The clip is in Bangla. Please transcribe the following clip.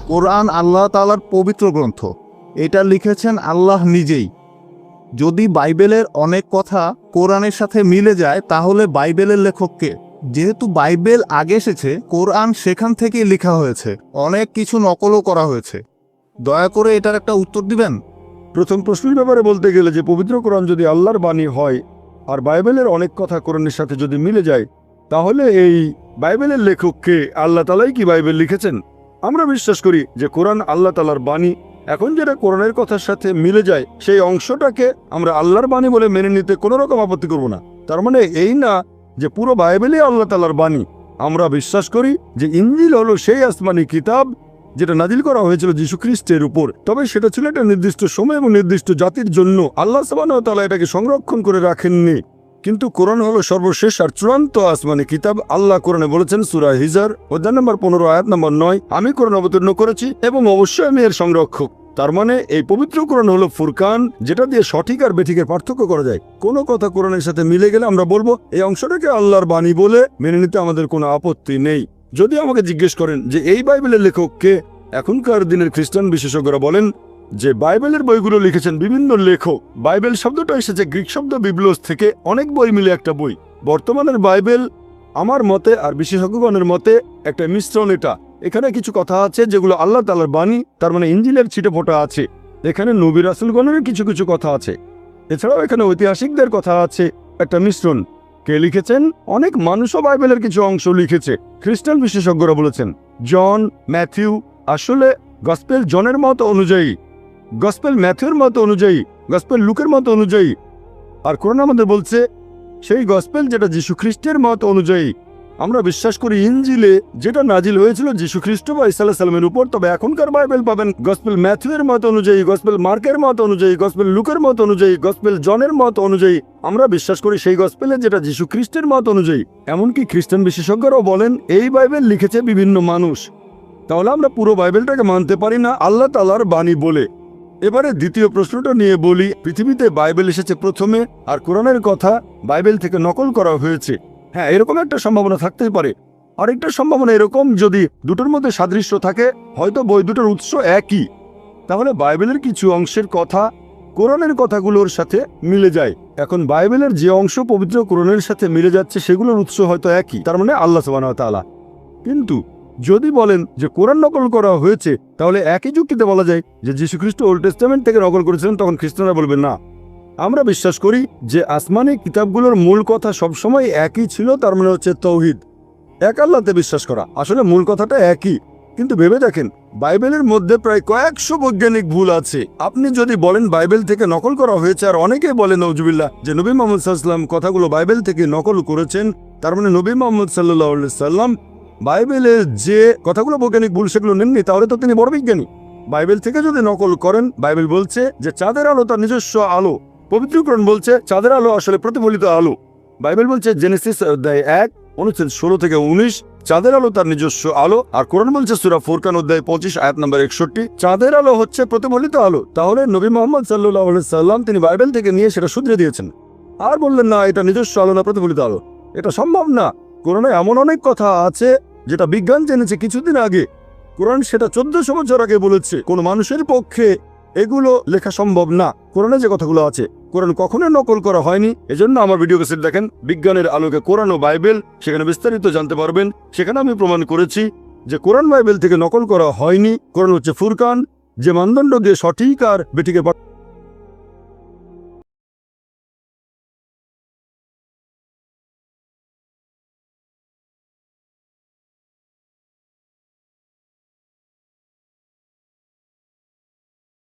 কোরআন আল্লাহ তাআলার পবিত্র গ্রন্থ, এটা লিখেছেন আল্লাহ নিজেই। যদি বাইবেলের অনেক কথা কোরআনের সাথে মিলে যায় তাহলে বাইবেলের লেখককে, যেহেতু বাইবেল আগে এসেছে, কোরআন সেখান থেকেই লেখা হয়েছে, অনেক কিছু নকলও করা হয়েছে। দয়া করে এটার একটা উত্তর দিবেন। প্রথম প্রশ্নের ব্যাপারে বলতে গেলে যে পবিত্র কোরআন যদি আল্লাহর বাণী হয় আর বাইবেলের অনেক কথা কোরআনের সাথে যদি মিলে যায়, তাহলে এই বাইবেলের লেখককে আল্লাহ তাআলাই কি বাইবেল লিখেছেন? আমরা বিশ্বাস করি যে কোরআন আল্লাহ তাআলার বাণী। এখন যেটা কোরআনের কথার সাথে মিলে যায় সেই অংশটাকে আমরা আল্লাহর বাণী বলে মেনে নিতে কোনো রকম আপত্তি করব না। তার মানে এই না যে পুরো বাইবেলই আল্লাহ তাআলার বাণী। আমরা বিশ্বাস করি যে ইনজিল হলো সেই আসমানি কিতাব যেটা নাজিল করা হয়েছিল যীশু খ্রিস্টের উপর, তবে সেটা ছিল একটা নির্দিষ্ট সময় এবং নির্দিষ্ট জাতির জন্য। আল্লাহ সুবহানাহু ওয়া তাআলা এটাকে সংরক্ষণ করে রাখেননি। কিন্তু কোরআন হলো সর্বশেষ আর চূড়ান্ত আসমানি কিতাব। আল্লাহ কোরআনে বলেছেন সূরা হিজর অধ্যায় নম্বর 15 আয়াত নম্বর 9, আমি কোরআন অবতীর্ণ করেছি এবং অবশ্যই আমি এর সংরক্ষক। তার মানে এই পবিত্র কোরআন হলো ফুরকান, যেটা দিয়ে সঠিক আর বেঠিকের পার্থক্য করা যায়। কোনো কথা কোরআনের সাথে মিলে গেলে আমরা বলবো এই অংশটাকে আল্লাহর বাণী বলে মেনে নিতে আমাদের কোনো আপত্তি নেই। যদি আমাকে জিজ্ঞেস করেন যে এই বাইবেলের লেখককে, এখনকার দিনের খ্রিস্টান বিশেষজ্ঞরা বলেন যে বাইবেলের বইগুলো লিখেছেন বিভিন্ন লেখক। বাইবেল শব্দটা এসেছে গ্রিক শব্দ বিবলোস থেকে, অনেক বই মিলে একটা বই। বর্তমানের বাইবেল আমার মতে আর বিশেষজ্ঞগণের মতে একটা মিশ্রণ। এখানে কিছু কথা আছে যেগুলো আল্লাহ তাআলার বাণী, তার মানে ইনজিলের ছিটেফোঁটা আছে। এখানে নবী রাসূলগণের কিছু কিছু কথা আছে। এছাড়াও এখানে ঐতিহাসিকদের কথা আছে, একটা মিশ্রণ। কে লিখেছেন? অনেক মানুষও বাইবেলের কিছু অংশ লিখেছে। খ্রিস্টান বিশেষজ্ঞরা বলেছেন জন, ম্যাথিউ, আসলে গসপেল জনের মত অনুযায়ী, গসপেল ম্যাথিউর মত অনুযায়ী, গসপেল লুকের মত অনুযায়ী। আর কোরআন আমাদের বলছে সেই গসপেল যেটা যীশু খ্রিস্টের মত অনুযায়ী। আমরা বিশ্বাস করি ইনজিলে যেটা নাজিল হয়েছিল যীশু খ্রিস্ট বা ঈসা আলাইহিস সালামের উপর, তবে এখনকার বাইবেল পাবেন গসপেল ম্যাথিউর মত অনুযায়ী, গসপেল মার্কের মত অনুযায়ী, গসপেল লুকের মত অনুযায়ী, গসপেল জনের মত অনুযায়ী। আমরা বিশ্বাস করি সেই গসপেলে যেটা যীশু খ্রিস্টের মত অনুযায়ী। এমনকি খ্রিস্টান বিশেষজ্ঞরাও বলেন এই বাইবেল লিখেছে বিভিন্ন মানুষ। তাহলে আমরা পুরো বাইবেলটাকে মানতে পারি না আল্লাহ তাআলার বাণী বলে। এবারে দ্বিতীয় প্রশ্নটা নিয়ে বলি। পৃথিবীতে বাইবেল এসেছে প্রথমে আর কোরআনের কথা বাইবেল থেকে নকল করা হয়েছে। হ্যাঁ, এরকম একটা সম্ভাবনা থাকতেই পারে। আরেকটা সম্ভাবনা এরকম, যদি দুটোর মধ্যে সাদৃশ্য থাকে, হয়তো বই দুটোর উৎস একই, তাহলে বাইবেলের কিছু অংশের কথা কোরআনের কথাগুলোর সাথে মিলে যায়। এখন বাইবেলের যে অংশ পবিত্র কোরআনের সাথে মিলে যাচ্ছে সেগুলোর উৎস হয়তো একই, তার মানে আল্লাহ সুবহানাহু ওয়া তাআলা। কিন্তু যদি বলেন যে কোরআন নকল করা হয়েছে, তাহলে একই যুক্তিতে বলা যায় যে যীশু খ্রিস্ট ওল্ড টেস্টামেন্ট থেকে নকল করেছিলেন, তখন খ্রিস্টানরা বলবেন না। আমরা বিশ্বাস করি যে আসমানি কিতাবগুলোর মূল কথা সবসময় একই ছিল, তার মানে হচ্ছে তৌহিদ, এক আল্লাহতে বিশ্বাস করা। আসলে মূল কথাটা একই, কিন্তু ভেবে দেখেন বাইবেলের মধ্যে প্রায় কয়েকশো বৈজ্ঞানিক ভুল আছে। আপনি যদি বলেন বাইবেল থেকে নকল করা হয়েছে, আর অনেকেই বলেন নওজুবিল্লাহ যে নবী মুহাম্মদ সাল্লাল্লাহু আলাইহি ওয়াসাল্লাম কথাগুলো বাইবেল থেকে নকল করেছেন, তার মানে নবী মুহাম্মদ সাল্লাল্লাহু আলাইহি ওয়াসাল্লাম বাইবেলের যে কথাগুলো বৈজ্ঞানিক ভুল সেগুলো নেননি, তাহলে তো তিনি বড় বিজ্ঞানী। বাইবেল থেকে যদি নকল করেন, বাইবেল বলছে যে চাঁদের আলো তার নিজস্ব আলো, পবিত্র কোরআন বলছে চাঁদের আলো আসলে প্রতিফলিত আলো। বাইবেল বলছে জেনেসিস অধ্যায় 1 অনুচ্ছেদ 16 থেকে 19 চাঁদের আলো তার নিজস্ব আলো, আর কোরআন বলছে সূরা ফুরকান অধ্যায় 25 আয়াত নম্বর 61 চাঁদের আলো হচ্ছে প্রতিফলিত আলো। তাহলে নবী মুহাম্মদ সাল্লাল্লাহু আলাইহি সাল্লাম তিনি বাইবেল থেকে নিয়ে সেটা শুধরে দিয়েছেন, আর বললেন না এটা নিজস্ব আলো না প্রতিফলিত আলো। এটা সম্ভব না। কোরআনে এমন অনেক কথা আছে যেটা বিজ্ঞান জেনেছে কিছুদিন আগে। কোরআন সেটা 1400 বছর আগে বলেছে। কোন মানুষের পক্ষে এগুলো লেখা সম্ভব না। কোরআনে যে কথাগুলো আছে কোরআন কখনো নকল করা হয়নি। এজন্য আমার ভিডিও ক্যাসেট দেখেন বিজ্ঞানের আলোকে কোরআন ও বাইবেল, সেখানে বিস্তারিত জানতে পারবেন। সেখানে আমি প্রমাণ করেছি যে কোরআন বাইবেল থেকে নকল করা হয়নি। কোরআন হচ্ছে ফুরকান, যে মানদণ্ড দিয়ে সঠিক আর বেঠিকের